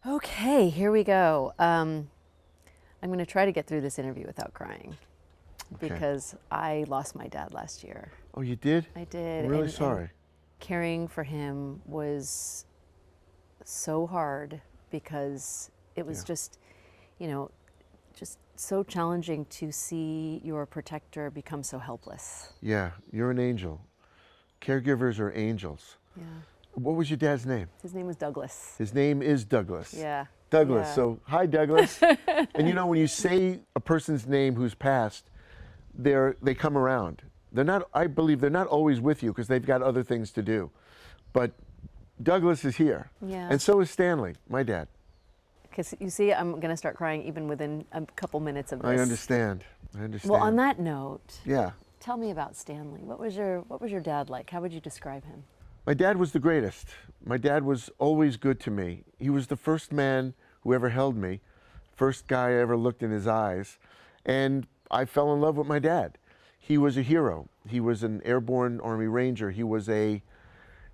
Okay, here we go. I'm going to try to get through this interview without crying Okay. because I lost my dad last year. Oh, you did? I did. I'm really and sorry. caring for him was so hard because it was Yeah. just, you know, just so challenging to see your protector become so helpless. Yeah, you're an angel. Caregivers are angels. Yeah. What was your dad's name? His name was Douglas. His name is Douglas. Yeah. Douglas. Yeah. So, hi, Douglas. And you know, when you say a person's name who's passed, they come around. They're not, I believe they're not always with you because they've got other things to do. But Douglas is here. Yeah. And so is Stanley, my dad. Because you see, I'm going to start crying even within a couple minutes of this. I understand. I understand. Well, on that note, Yeah. tell me about Stanley. What was your dad like? How would you describe him? My dad was the greatest. My dad was always good to me. He was the first man who ever held me, first guy I ever looked in his eyes, and I fell in love with my dad. He was a hero. He was an airborne Army Ranger. He was a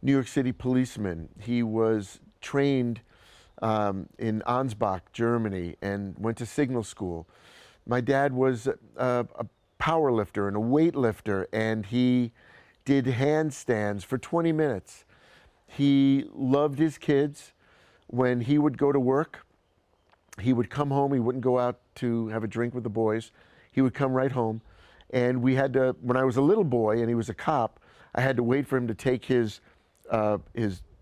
New York City policeman. He was trained in Ansbach, Germany, and went to signal school. My dad was a power lifter and a weightlifter, and he did handstands for 20 minutes. He loved his kids. When he would go to work, he would come home. He wouldn't go out to have a drink with the boys. He would come right home. And we had to, when I was a little boy and he was a cop, I had to wait for him to take his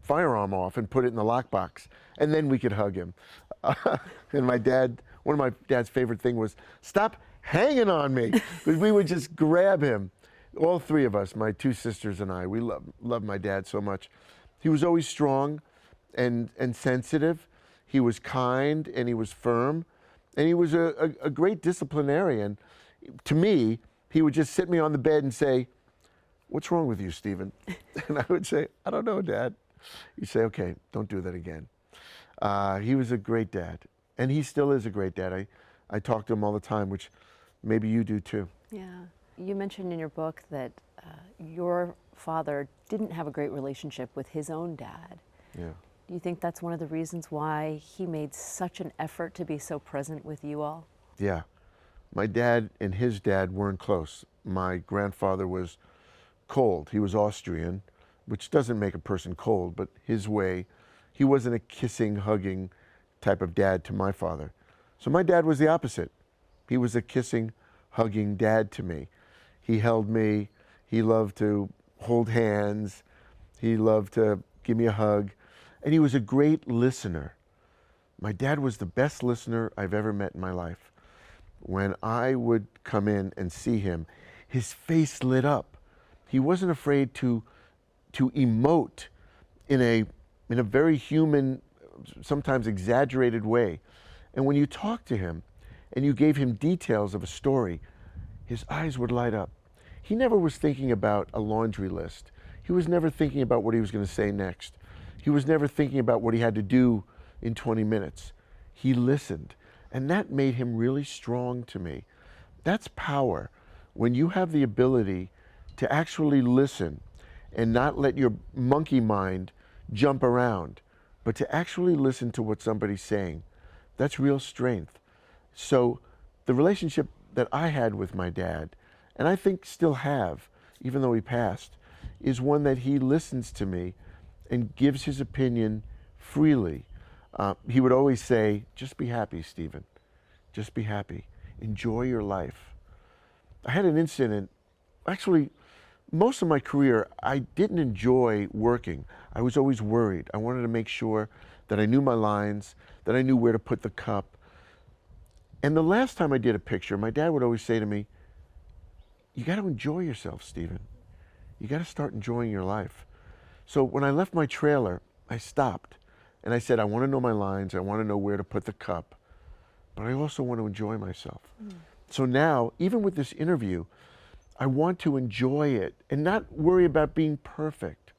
firearm off and put it in the lockbox. And then we could hug him. And my dad, one of my dad's favorite thing was, stop hanging on me. Because we would just grab him. All three of us, my two sisters and I, we loved my dad so much. He was always strong and sensitive. He was kind and he was firm. And he was a great disciplinarian. To me, he would just sit me on the bed and say, "What's wrong with you, Stephen?" And I would say, "I don't know, Dad." He'd say, "Okay, don't do that again." He was a great dad. And he still is a great dad. I talk to him all the time, which maybe you do too. Yeah. You mentioned in your book that your father didn't have a great relationship with his own dad. Yeah. Do you think that's one of the reasons why he made such an effort to be so present with you all? Yeah. My dad and his dad weren't close. My grandfather was cold. He was Austrian, which doesn't make a person cold, but his way, he wasn't a kissing, hugging type of dad to my father. So my dad was the opposite. He was a kissing, hugging dad to me. He held me. He loved to hold hands. He loved to give me a hug. And he was a great listener. My dad was the best listener I've ever met in my life. When I would come in and see him, his face lit up. He wasn't afraid to emote in a very human, sometimes exaggerated way. And when you talked to him and you gave him details of a story, his eyes would light up. He never was thinking about a laundry list. He was never thinking about what he was going to say next. He was never thinking about what he had to do in 20 minutes. He listened, and that made him really strong to me. That's power. When you have the ability to actually listen and not let your monkey mind jump around, but to actually listen to what somebody's saying, that's real strength. So the relationship that I had with my dad, and I think still have, even though he passed, is one that he listens to me and gives his opinion freely. He would always say, "Just be happy, Stephen. Just be happy. Enjoy your life." I had an incident, actually, most of my career, I didn't enjoy working. I was always worried. I wanted to make sure that I knew my lines, that I knew where to put the cup. And the last time I did a picture, my dad would always say to me, "You got to enjoy yourself, Stephen. You got to start enjoying your life." So when I left my trailer, I stopped and I said, I want to know my lines. I want to know where to put the cup, but I also want to enjoy myself. So now, even with this interview, I want to enjoy it and not worry about being perfect,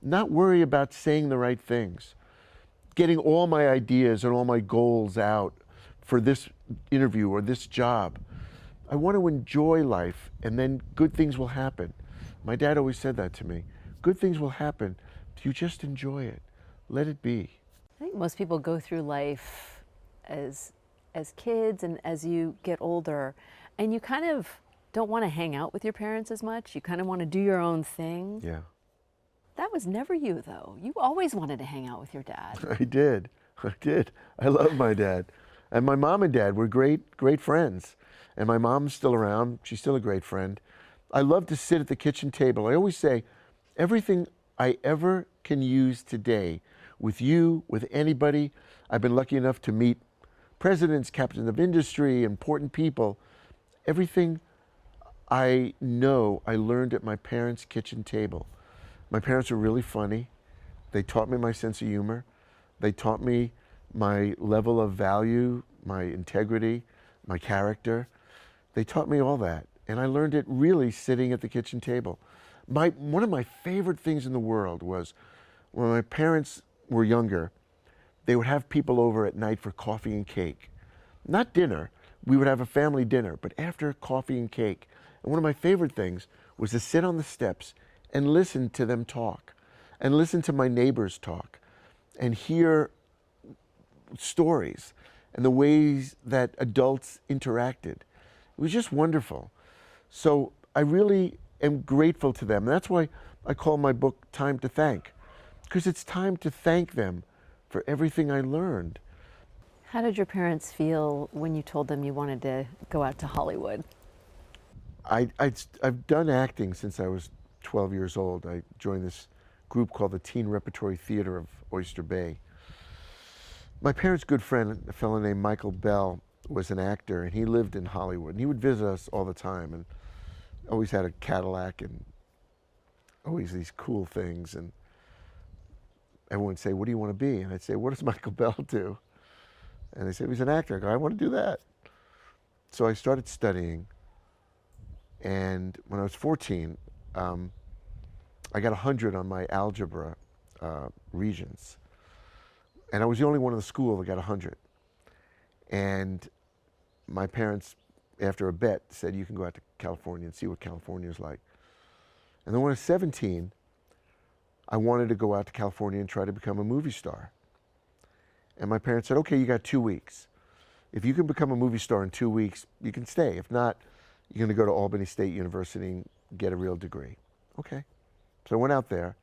not worry about saying the right things, getting all my ideas and all my goals out for this interview or this job. I want to enjoy life, and then good things will happen. My dad always said that to me. Good things will happen if you just enjoy it. Let it be. I think most people go through life as kids and as you get older, and you kind of don't want to hang out with your parents as much. You kind of want to do your own thing. Yeah. That was never you, though. You always wanted to hang out with your dad. I did. I did. I love my dad. And my mom and dad were great friends. And my mom's still around. She's still a great friend. I love to sit at the kitchen table. I always say, everything I ever can use today with you, with anybody. I've been lucky enough to meet presidents, captains of industry, important people. Everything I know I learned at my parents' kitchen table. My parents were really funny. They taught me my sense of humor. They taught me my level of value, my integrity, my character. They taught me all that. And I learned it really sitting at the kitchen table. One of my favorite things in the world was when my parents were younger, they would have people over at night for coffee and cake. Not dinner. We would have a family dinner, but after coffee and cake. And one of my favorite things was to sit on the steps and listen to them talk, and listen to my neighbors talk, and hear stories and the ways that adults interacted. It was just wonderful. So I really am grateful to them. And that's why I call my book Time to Thank, because it's time to thank them for everything I learned. How did your parents feel when you told them you wanted to go out to Hollywood? I've done acting since I was 12 years old. I joined this group called the Teen Repertory Theater of Oyster Bay. My parents' good friend, a fellow named Michael Bell, was an actor, and he lived in Hollywood. And he would visit us all the time, and always had a Cadillac and always these cool things. And everyone would say, "What do you want to be?" And I'd say, "What does Michael Bell do?" And they say, "He's an actor." I go, "I want to do that." So I started studying, and when I was 14, I got 100 on my algebra regions. And I was the only one in the school that got 100. And my parents, after a bet, said, "You can go out to California and see what California is like." And then when I was 17, I wanted to go out to California and try to become a movie star. And my parents said, "Okay, you got 2 weeks. If you can become a movie star in 2 weeks, you can stay. If not, you're going to go to Albany State University and get a real degree." Okay. So I went out there.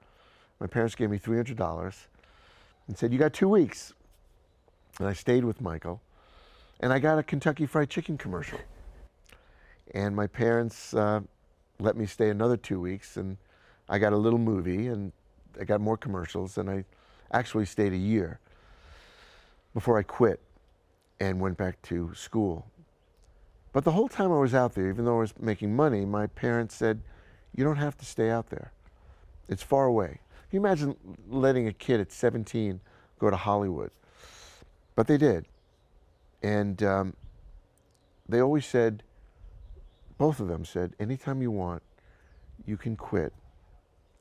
My parents gave me $300 and said, "You got 2 weeks." And I stayed with Michael. And I got a Kentucky Fried Chicken commercial. And my parents let me stay another 2 weeks. And I got a little movie, and I got more commercials. And I actually stayed a year before I quit and went back to school. But the whole time I was out there, even though I was making money, my parents said, "You don't have to stay out there. It's far away." Can you imagine letting a kid at 17 go to Hollywood? But they did. And they always said, both of them said, "Anytime you want, you can quit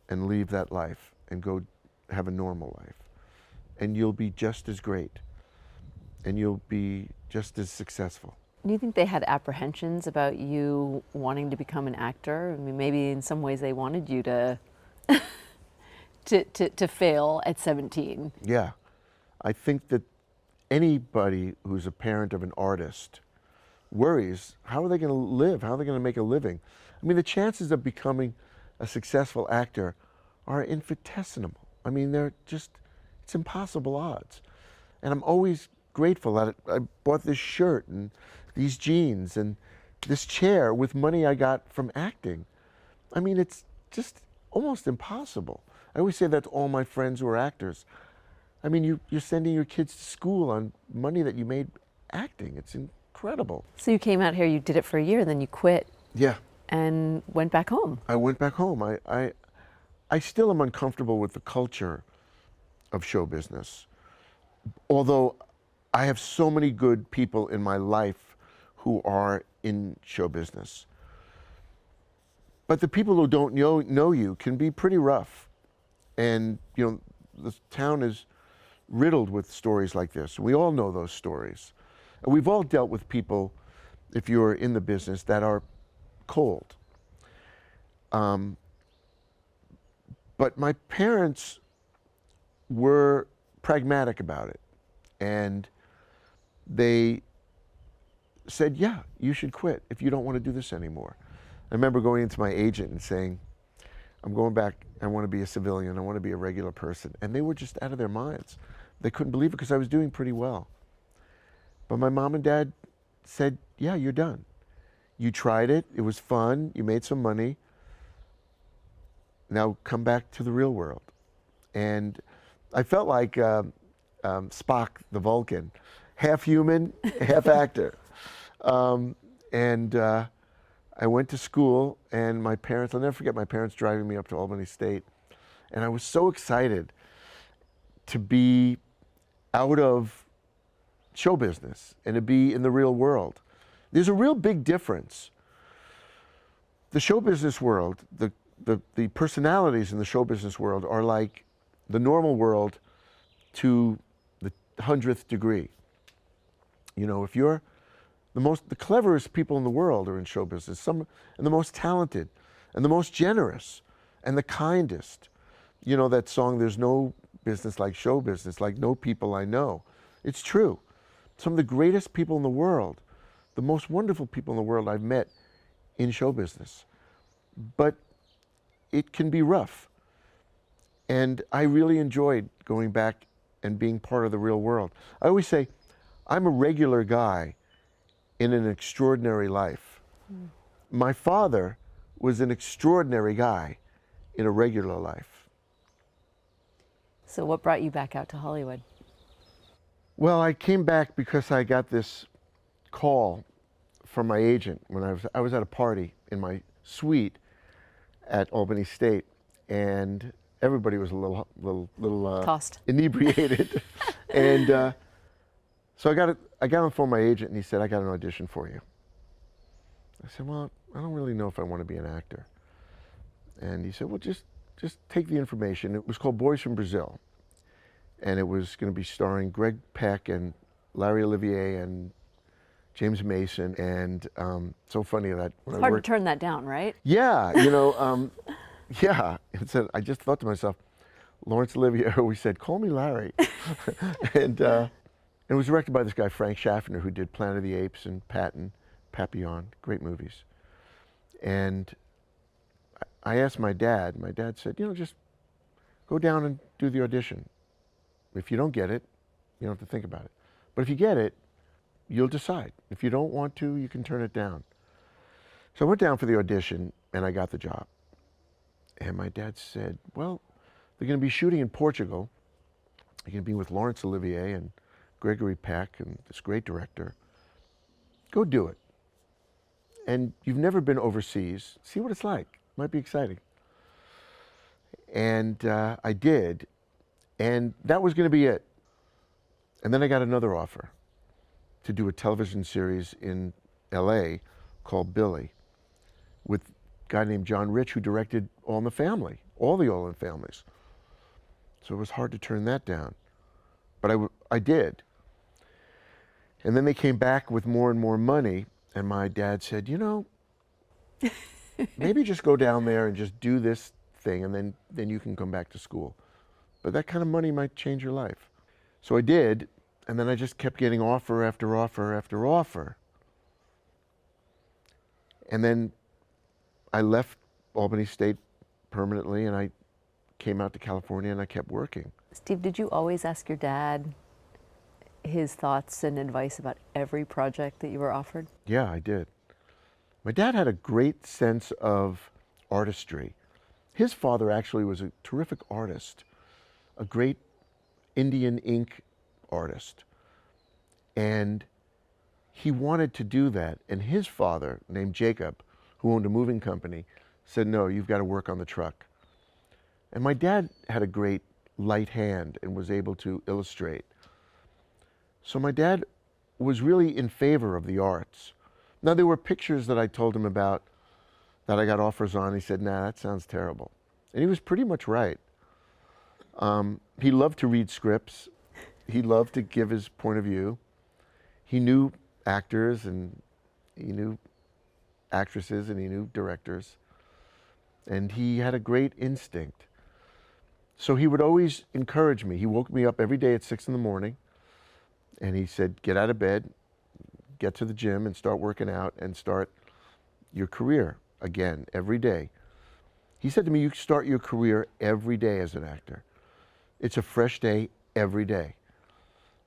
and leave that life and go have a normal life. And you'll be just as great. And you'll be just as successful." Do you think they had apprehensions about you wanting to become an actor? I mean, maybe in some ways they wanted you to to fail at 17. Yeah. I think that anybody who's a parent of an artist worries, how are they going to live? How are they going to make a living? I mean, the chances of becoming a successful actor are infinitesimal. I mean, it's impossible odds. And I'm always grateful that I bought this shirt and these jeans and this chair with money I got from acting. I mean, it's just almost impossible. I always say that to all my friends who are actors. I mean, you're sending your kids to school on money that you made acting. It's incredible. So you came out here, you did it for a year, and then you quit. Yeah. And went back home. I went back home. I still am uncomfortable with the culture of show business. Although I have so many good people in my life who are in show business. But the people who don't know you can be pretty rough. And, you know, the town is riddled with stories like this. We all know those stories. And we've all dealt with people, if you're in the business, that are cold. But my parents were pragmatic about it. And they said, yeah, you should quit if you don't want to do this anymore. I remember going into my agent and saying, I'm going back, I want to be a civilian, I want to be a regular person. And they were just out of their minds. They couldn't believe it because I was doing pretty well. But my mom and dad said, yeah, you're done. You tried it, it was fun, you made some money. Now come back to the real world. And I felt like Spock, the Vulcan, half human, half actor. I went to school, and my parents, I'll never forget my parents driving me up to Albany State. And I was so excited to be out of show business and to be in the real world. There's a real big difference. The show business world, the personalities in the show business world are like the normal world to the 100th degree. You know, if you're the cleverest people in the world are in show business, and the most talented, and the most generous, and the kindest. You know that song, "There's no business like show business, like no people I know." It's true. Some of the greatest people in the world, the most wonderful people in the world I've met in show business. But it can be rough. And I really enjoyed going back and being part of the real world. I always say, I'm a regular guy in an extraordinary life. Mm. My father was an extraordinary guy in a regular life. So what brought you back out to Hollywood? Well, I came back because I got this call from my agent when I was at a party in my suite at Albany State, and everybody was a little tossed, inebriated, and so I got on the phone with my agent, and he said, "I got an audition for you." I said, "Well, I don't really know if I want to be an actor." And he said, "Well, just take the information." It was called Boys from Brazil, and it was going to be starring Greg Peck and Larry Olivier and James Mason, and so funny that when it's hard to turn that down, right? Yeah, you know, yeah. And so I just thought to myself, Laurence Olivier always said, "Call me Larry," and it was directed by this guy Frank Schaffner, who did Planet of the Apes and Patton, Papillon, great movies. And I asked my dad. My dad said, "You know, just go down and do the audition. If you don't get it, you don't have to think about it. But if you get it, you'll decide. If you don't want to, you can turn it down." So I went down for the audition, and I got the job. And my dad said, "Well, they're going to be shooting in Portugal. You're going to be with Laurence Olivier and Gregory Peck and this great director. Go do it. And you've never been overseas. See what it's like. Might be exciting." And I did. And that was going to be it. And then I got another offer to do a television series in LA called Billy with a guy named John Rich, who directed All in the Family, all the All in Families. So it was hard to turn that down. But I did. And then they came back with more and more money, and my dad said, "You know, maybe just go down there and just do this thing, and then you can come back to school. But that kind of money might change your life." So I did, and then I just kept getting offer after offer after offer. And then I left Albany State permanently, and I came out to California, and I kept working. Steve, did you always ask your dad his thoughts and advice about every project that you were offered? Yeah, I did. My dad had a great sense of artistry. His father actually was a terrific artist, a great Indian ink artist. And he wanted to do that. And his father, named Jacob, who owned a moving company, said, "No, you've got to work on the truck." And my dad had a great light hand and was able to illustrate. So my dad was really in favor of the arts. Now, there were pictures that I told him about that I got offers on. He said, "Nah, that sounds terrible." And he was pretty much right. He loved to read scripts. He loved to give his point of view. He knew actors, and he knew actresses, and he knew directors. And he had a great instinct. So he would always encourage me. He woke me up every day at 6 in the morning, and he said, get out of bed, get to the gym and start working out and start your career again every day. He said to me, you start your career every day as an actor. It's a fresh day every day.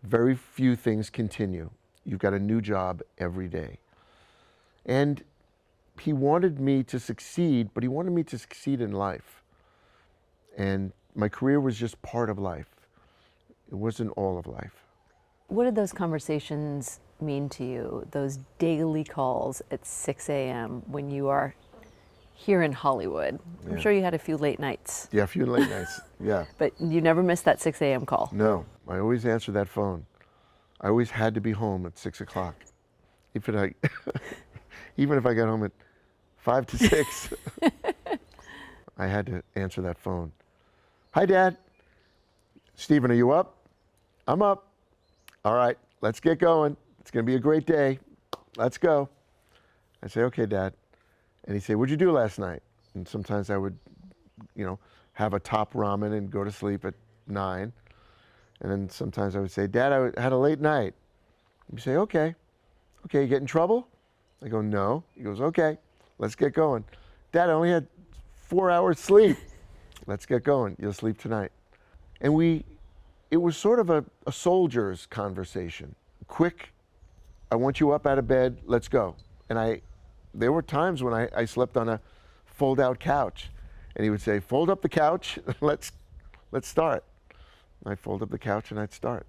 Very few things continue. You've got a new job every day. And he wanted me to succeed, but he wanted me to succeed in life. And my career was just part of life. It wasn't all of life. What did those conversations mean to you, those daily calls at 6 a.m. when you are here in Hollywood? I'm sure you had a few late nights. Yeah, a few late nights, yeah. But you never missed that 6 a.m. call. No, I always answered that phone. I always had to be home at 6 o'clock. Even if I got home at 5 to 6, I had to answer that phone. Hi, Dad. Stephen, are you up? I'm up. All right, let's get going. It's going to be a great day. Let's go. I say, okay, Dad. And he'd say, what'd you do last night? And sometimes I would, have a top ramen and go to sleep at 9. And then sometimes I would say, Dad, I had a late night. He'd say, okay. Okay, you get in trouble? I go, no. He goes, okay, let's get going. Dad, I only had 4 hours sleep. Let's get going. You'll sleep tonight. And it was sort of a soldier's conversation. Quick, I want you up out of bed, let's go. And there were times when I slept on a fold-out couch. And he would say, fold up the couch, let's start. And I'd fold up the couch and I'd start.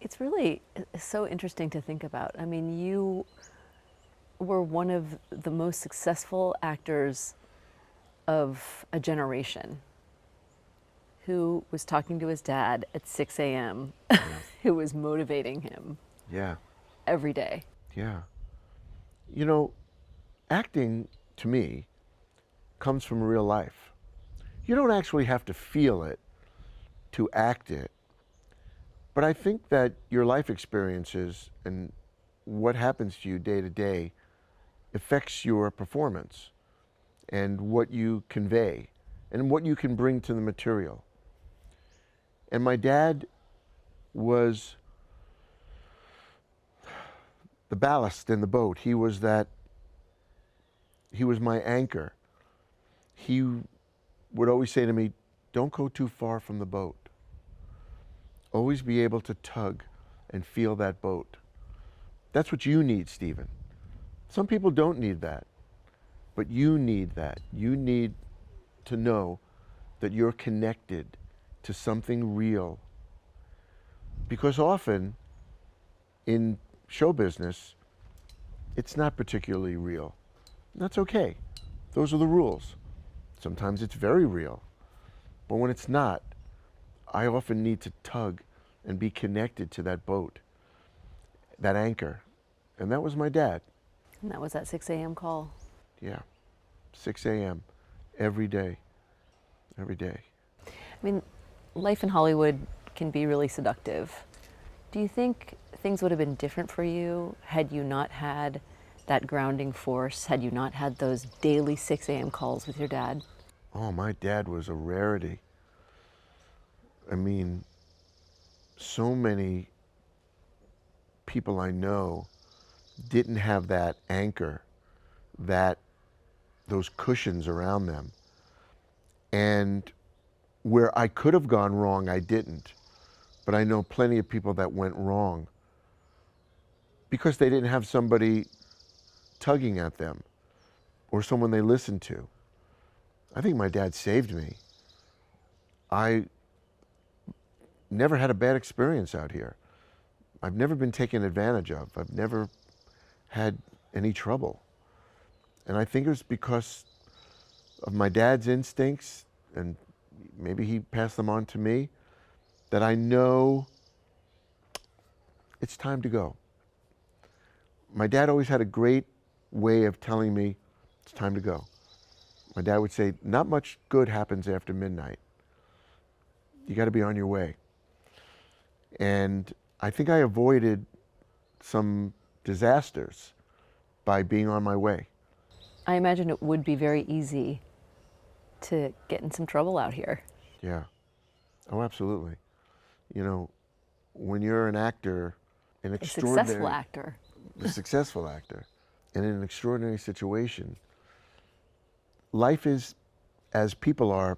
It's really so interesting to think about. I mean, you were one of the most successful actors of a generation who was talking to his dad at 6 a.m., who was motivating him every day. Yeah. Acting, to me, comes from real life. You don't actually have to feel it to act it. But I think that your life experiences and what happens to you day to day affects your performance and what you convey and what you can bring to the material. And my dad was the ballast in the boat. He was my anchor. He would always say to me, don't go too far from the boat. Always be able to tug and feel that boat. That's what you need, Stephen. Some people don't need that, but you need that. You need to know that you're connected to something real. Because often in show business, it's not particularly real. And that's okay. Those are the rules. Sometimes it's very real. But when it's not, I often need to tug and be connected to that boat, that anchor. And that was my dad. And that was that 6 a.m. call. Yeah, 6 a.m. every day, every day. I mean, life in Hollywood can be really seductive. Do you think things would have been different for you had you not had that grounding force, had you not had those daily 6 a.m. calls with your dad? Oh, my dad was a rarity. I mean, so many people I know didn't have that anchor, those cushions around them. And where I could have gone wrong, I didn't. But I know plenty of people that went wrong because they didn't have somebody tugging at them or someone they listened to. I think my dad saved me. I never had a bad experience out here. I've never been taken advantage of. I've never had any trouble. And I think it was because of my dad's instincts, and maybe he passed them on to me, that I know it's time to go. My dad always had a great way of telling me it's time to go. My dad would say, not much good happens after midnight. You got to be on your way. And I think I avoided some disasters by being on my way. I imagine it would be very easy to get in some trouble out here. Yeah. Oh, absolutely. You know, when you're an actor, an A successful extraordinary, actor. a successful actor, and in an extraordinary situation, life is as people are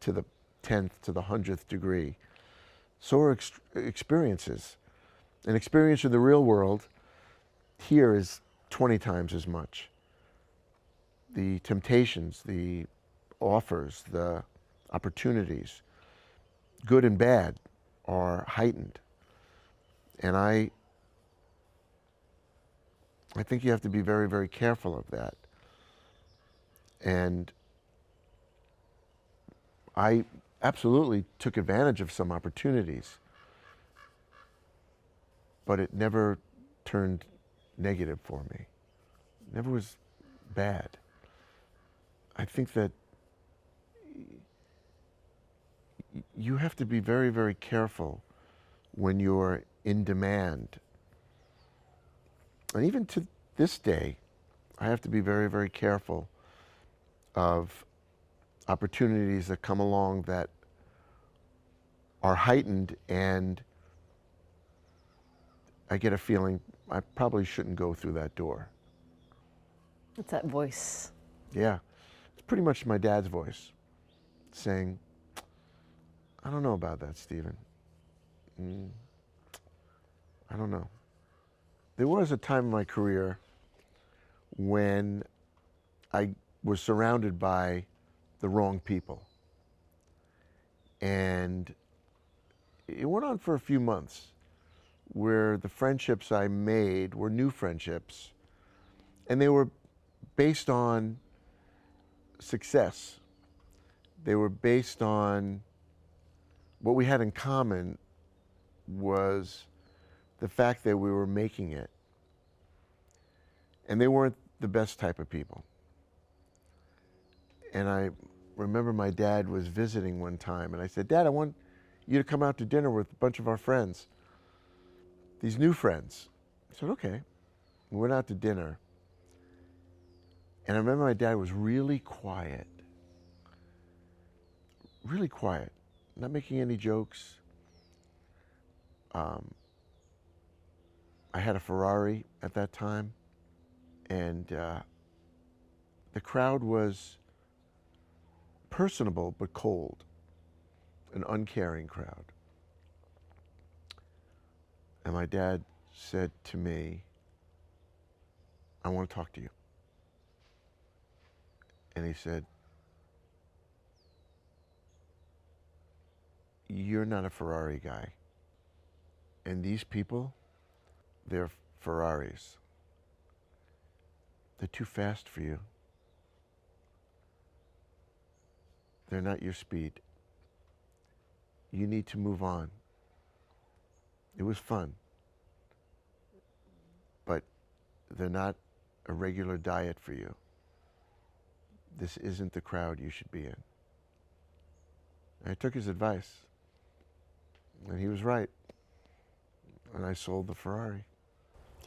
to the 10th, to the 100th degree. So are experiences. An experience in the real world here is 20 times as much. The temptations, the offers, the opportunities, good and bad, are heightened. And I think you have to be very, very careful of that. And I absolutely took advantage of some opportunities, but it never turned negative for me. It never was bad. I think that you have to be very, very careful when you're in demand. And even to this day, I have to be very, very careful of opportunities that come along that are heightened, and I get a feeling I probably shouldn't go through that door. It's that voice. Yeah, it's pretty much my dad's voice saying, I don't know about that, Stephen. I don't know. There was a time in my career when I was surrounded by the wrong people. And it went on for a few months where the friendships I made were new friendships, and they were based on success. They were based on what we had in common was the fact that we were making it. And they weren't the best type of people. And I remember my dad was visiting one time, and I said, Dad, I want you to come out to dinner with a bunch of our friends, these new friends. I said, okay. We went out to dinner. And I remember my dad was really quiet, not making any jokes. I had a Ferrari at that time, and the crowd was personable but cold, an uncaring crowd. And my dad said to me, I want to talk to you. And he said, you're not a Ferrari guy. And these people, they're Ferraris. They're too fast for you. They're not your speed. You need to move on. It was fun, but they're not a regular diet for you. This isn't the crowd you should be in. And I took his advice, and he was right. And I sold the Ferrari.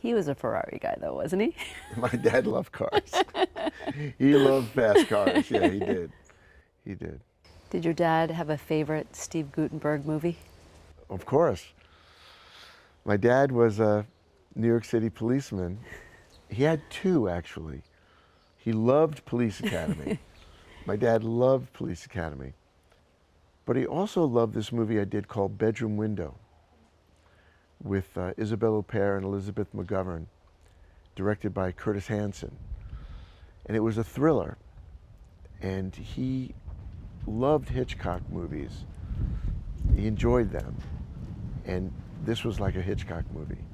He was a Ferrari guy, though, wasn't he? My dad loved cars. He loved fast cars. Yeah, he did. He did. Did your dad have a favorite Steve Guttenberg movie? Of course. My dad was a New York City policeman. He had two, actually. He loved Police Academy. My dad loved Police Academy. But he also loved this movie I did called Bedroom Window with Isabelle Huppert and Elizabeth McGovern, directed by Curtis Hanson. And it was a thriller. And he loved Hitchcock movies. He enjoyed them. And this was like a Hitchcock movie.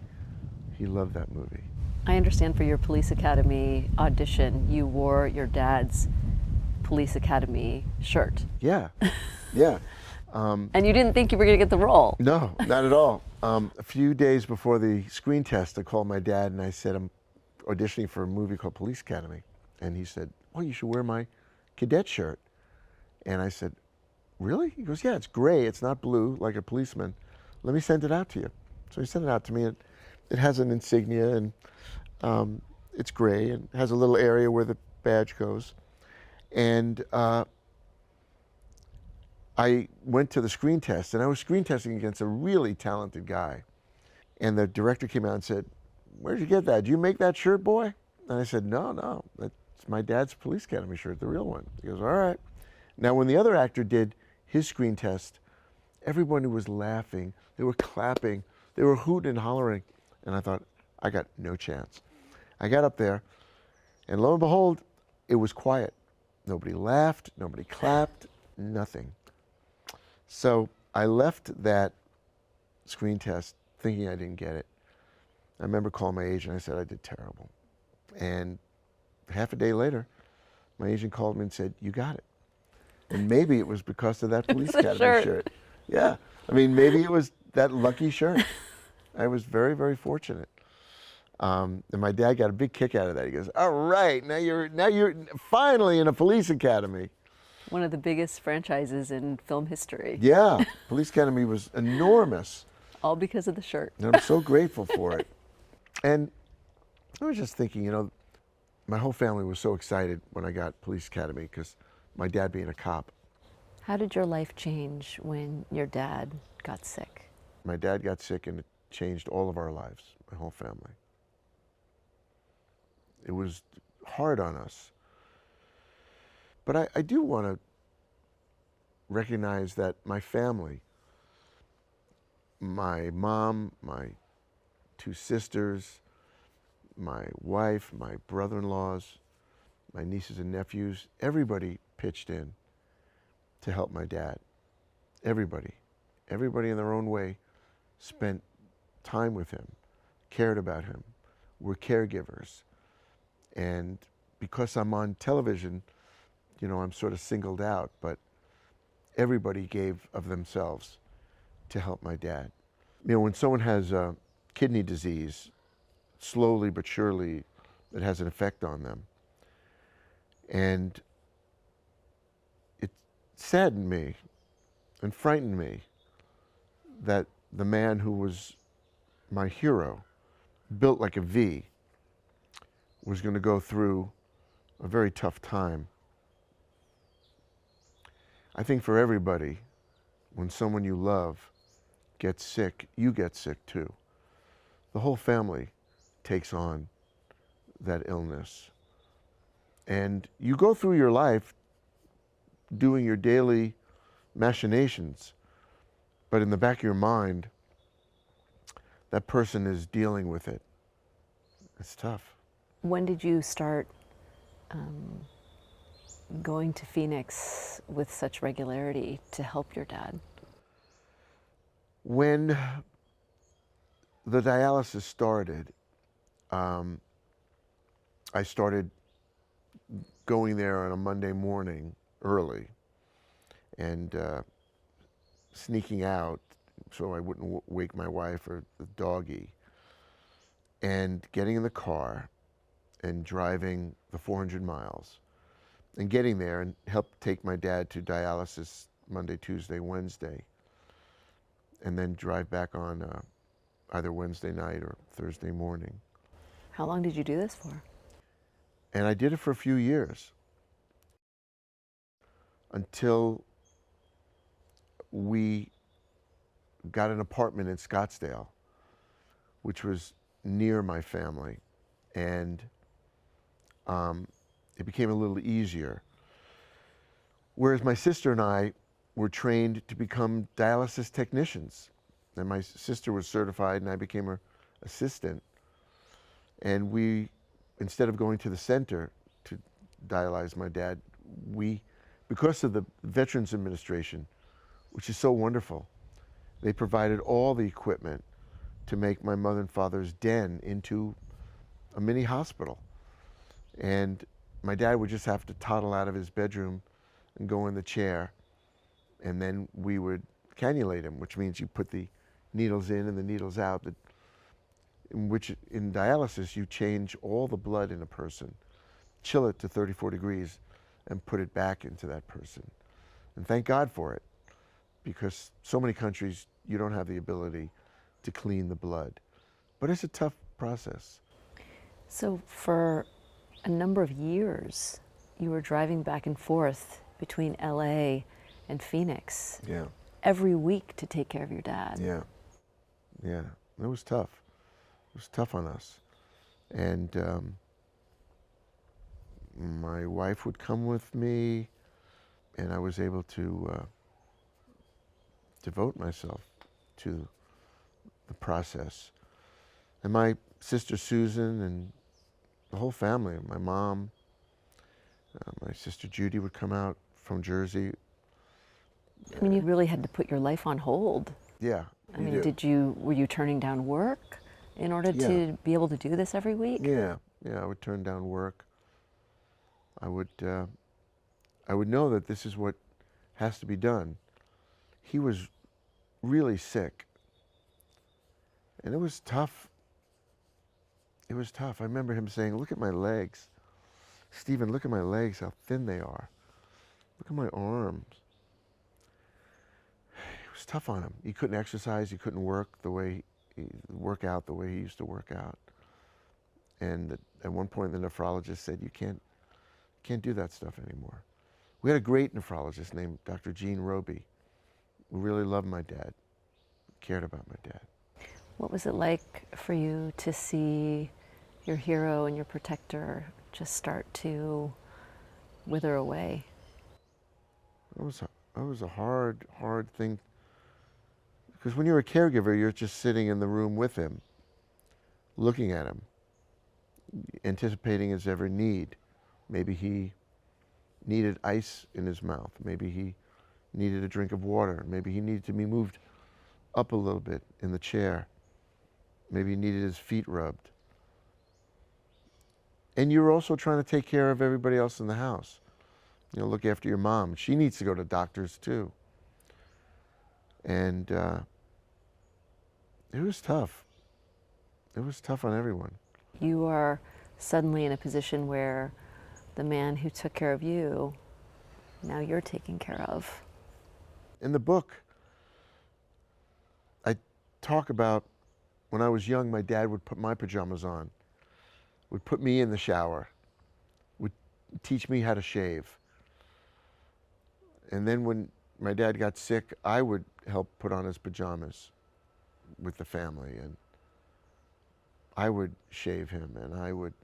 He loved that movie. I understand for your Police Academy audition, you wore your dad's Police Academy shirt. Yeah, yeah. And you didn't think you were going to get the role. No, not at all. A few days before the screen test, I called my dad and I said, I'm auditioning for a movie called Police Academy. And he said, oh, you should wear my cadet shirt. And I said, really? He goes, yeah, it's gray. It's not blue like a policeman. Let me send it out to you. So he sent it out to me. It has an insignia, and it's gray, and has a little area where the badge goes. And I went to the screen test, and I was screen testing against a really talented guy. And the director came out and said, "Where'd you get that? Did you make that shirt, boy?" And I said, "No, no, that's my dad's police academy shirt, the real one." He goes, "All right." Now, when the other actor did his screen test, everybody was laughing. They were clapping. They were hooting and hollering. And I thought, I got no chance. I got up there, and lo and behold, it was quiet. Nobody laughed, nobody clapped, nothing. So I left that screen test thinking I didn't get it. I remember calling my agent. I said, I did terrible. And half a day later, my agent called me and said, "You got it." And maybe it was because of that Police Academy shirt. Yeah. I mean, maybe it was that lucky shirt. I was very, very fortunate. And my dad got a big kick out of that. He goes, "All right, now you're finally in a police academy." One of the biggest franchises in film history. Yeah, Police Academy was enormous. All because of the shirt. And I'm so grateful for it. And I was just thinking, my whole family was so excited when I got Police Academy because my dad being a cop. How did your life change when your dad got sick? My dad got sick and it changed all of our lives, my whole family. It was hard on us. But I do want to recognize that my family, my mom, my two sisters, my wife, my brother-in-laws, my nieces and nephews, everybody pitched in to help my dad. Everybody. Everybody in their own way spent time with him, cared about him, were caregivers. And because I'm on television, I'm sort of singled out, but everybody gave of themselves to help my dad. When someone has kidney disease, slowly but surely it has an effect on them. And it saddened me and frightened me that the man who was my hero, built like a V, was going to go through a very tough time. I think for everybody, when someone you love gets sick, you get sick too. The whole family takes on that illness. And you go through your life doing your daily machinations, but in the back of your mind, that person is dealing with it. It's tough. When did you start going to Phoenix with such regularity to help your dad? When the dialysis started, I started going there on a Monday morning early and sneaking out so I wouldn't wake my wife or the doggy, and getting in the car and driving the 400 miles and getting there and help take my dad to dialysis Monday, Tuesday, Wednesday, and then drive back on either Wednesday night or Thursday morning. How long did you do this for? And I did it for a few years until we got an apartment in Scottsdale, which was near my family, and it became a little easier. Whereas my sister and I were trained to become dialysis technicians, and my sister was certified and I became her assistant. And we, instead of going to the center to dialyze my dad, because of the Veterans Administration, which is so wonderful, they provided all the equipment to make my mother and father's den into a mini hospital. And my dad would just have to toddle out of his bedroom and go in the chair, and then we would cannulate him, which means you put the needles in and the needles out, in dialysis you change all the blood in a person, chill it to 34 degrees, and put it back into that person. And thank God for it, because so many countries you don't have the ability to clean the blood. But it's a tough process. So for a number of years, you were driving back and forth between LA and Phoenix Yeah. every week to take care of your dad. Yeah. Yeah. It was tough. It was tough on us. And my wife would come with me, and I was able to devote myself to the process. And my sister Susan and the whole family, my mom, my sister Judy would come out from Jersey. I mean, you really had to put your life on hold. Yeah. I mean, were you turning down work in order Yeah. to be able to do this every week? Yeah. Yeah. I would turn down work. I would know that this is what has to be done. He was really sick, and it was tough. It was tough. I remember him saying, "Look at my legs. Stephen, look at my legs, how thin they are. Look at my arms." It was tough on him. He couldn't exercise. He couldn't work out the way he used to work out. And at one point, the nephrologist said, "You can't do that stuff anymore." We had a great nephrologist named Dr. Jean Roby, who really loved my dad, cared about my dad. What was it like for you to see your hero and your protector just start to wither away? It was a hard thing, because when you're a caregiver, you're just sitting in the room with him, looking at him, anticipating his every need. Maybe he needed ice in his mouth. Maybe he needed a drink of water. Maybe he needed to be moved up a little bit in the chair. Maybe he needed his feet rubbed. And you're also trying to take care of everybody else in the house. You know, look after your mom. She needs to go to doctors too. And it was tough. It was tough on everyone. You are suddenly in a position where the man who took care of you, now you're taken care of. In the book, I talk about when I was young, my dad would put my pajamas on, would put me in the shower, would teach me how to shave. And then when my dad got sick, I would help put on his pajamas with the family, and I would shave him, and I would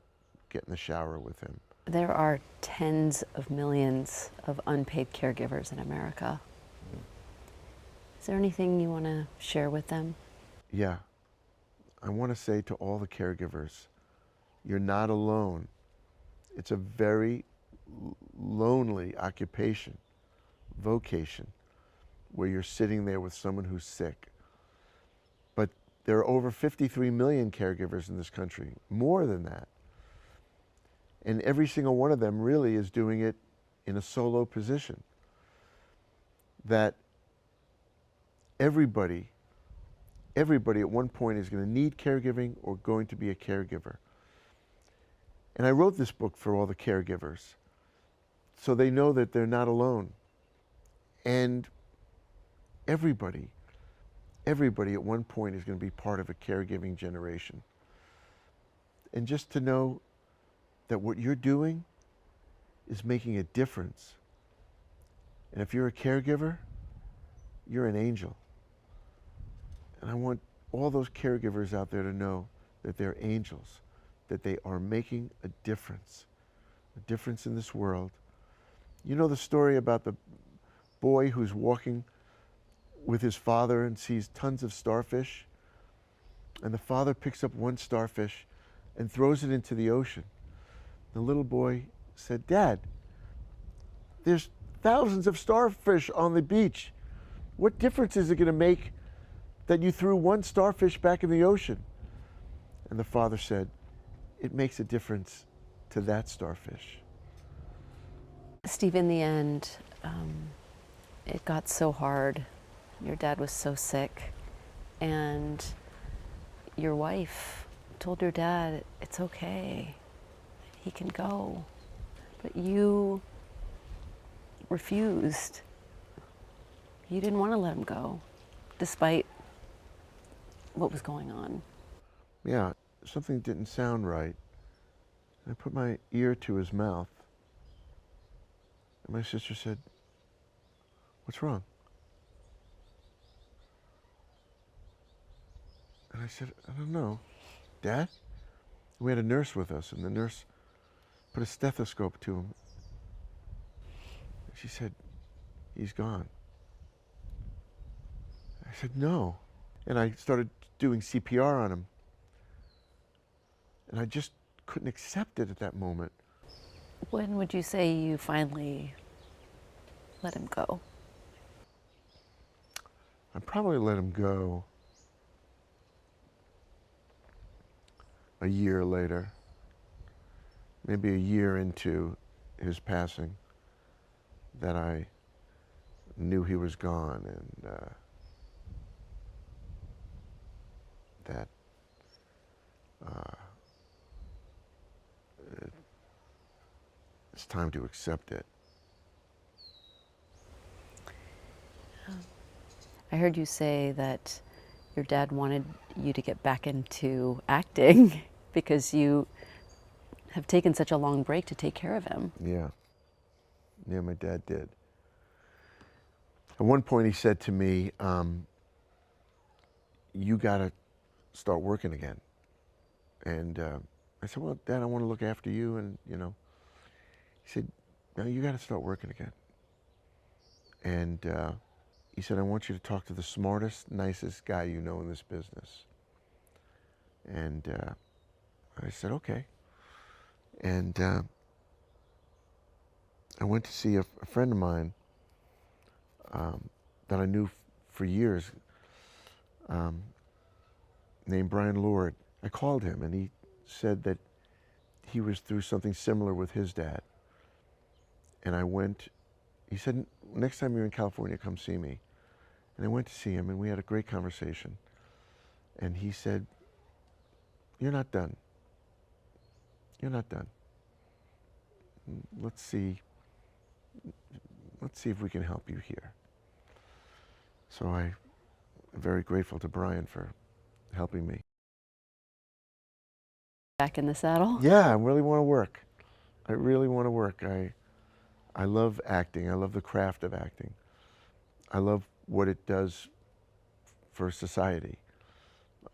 get in the shower with him. There are tens of millions of unpaid caregivers in America. Is there anything you want to share with them? Yeah. I want to say to all the caregivers, you're not alone. It's a very lonely occupation, vocation, where you're sitting there with someone who's sick. But there are over 53 million caregivers in this country, more than that. And every single one of them really is doing it in a solo position. That everybody at one point is going to need caregiving or going to be a caregiver. And I wrote this book for all the caregivers, so they know that they're not alone. And everybody at one point is going to be part of a caregiving generation. And just to know that what you're doing is making a difference. And if you're a caregiver, you're an angel. And I want all those caregivers out there to know that they're angels, that they are making a difference in this world. You know the story about the boy who's walking with his father and sees tons of starfish, and the father picks up one starfish and throws it into the ocean. The little boy said, "Dad, there's thousands of starfish on the beach. What difference is it going to make that you threw one starfish back in the ocean?" And the father said, "It makes a difference to that starfish." Steve, in the end, it got so hard. Your dad was so sick, and your wife told your dad, "It's okay, he can go." But you refused. You didn't want to let him go, despite what was going on. Yeah, something didn't sound right. I put my ear to his mouth, and my sister said, What's wrong? And I said, I don't know. Dad? We had a nurse with us, and the nurse put a stethoscope to him. She said, he's gone. I said, no. And I started doing CPR on him. And I just couldn't accept it at that moment. When would you say you finally let him go? I probably let him go a year later, maybe a year into his passing, that I knew he was gone, and that it's time to accept it. I heard you say that your dad wanted you to get back into acting because you have taken such a long break to take care of him. Yeah. Yeah, my dad did. At one point he said to me, you gotta start working again. And I said, well, Dad, I want to look after you, and he said, no, you gotta start working again. And he said, I want you to talk to the smartest, nicest guy you know in this business. And I said, okay. And I went to see a friend of mine that I knew for years, named Brian Lord. I called him, and he said that he was through something similar with his dad. And I went, he said, next time you're in California, come see me. And I went to see him, and we had a great conversation. And he said, you're not done. You're not done. Let's see if we can help you here. So I'm very grateful to Brian for helping me. Back in the saddle? Yeah, I really want to work. I really want to work. I love acting. I love the craft of acting. I love what it does for society.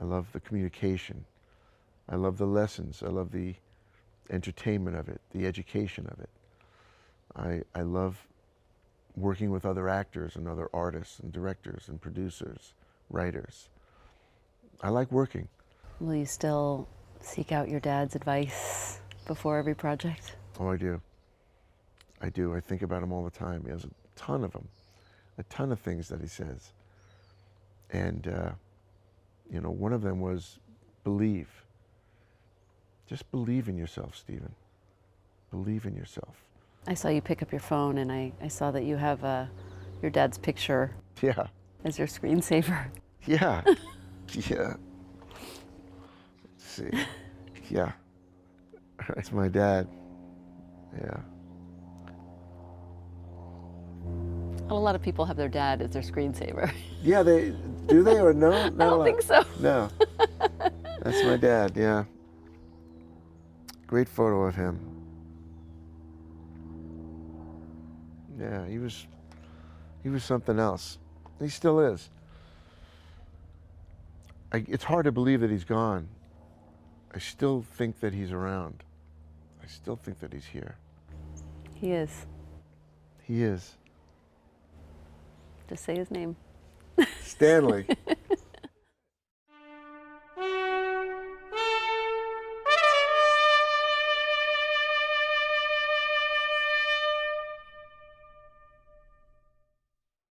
I love the communication. I love the lessons. I love the entertainment of it, the education of it. I love working with other actors and other artists and directors and producers, writers. I like working. Will you still seek out your dad's advice before every project? Oh, I do. I do. I think about him all the time. He has a ton of them, a ton of things that he says. And, one of them was believe. Just believe in yourself, Stephen. Believe in yourself. I saw you pick up your phone, and I saw that you have your dad's picture Yeah. as your screensaver. Yeah. Yeah. Let's see. Yeah. That's my dad. Yeah. A lot of people have their dad as their screensaver. Yeah, do they or no? I don't think so. No. That's my dad, yeah. Great photo of him. Yeah, he was something else. He still is. It's hard to believe that he's gone. I still think that he's around. I still think that he's here. He is. He is. Just say his name. Stanley.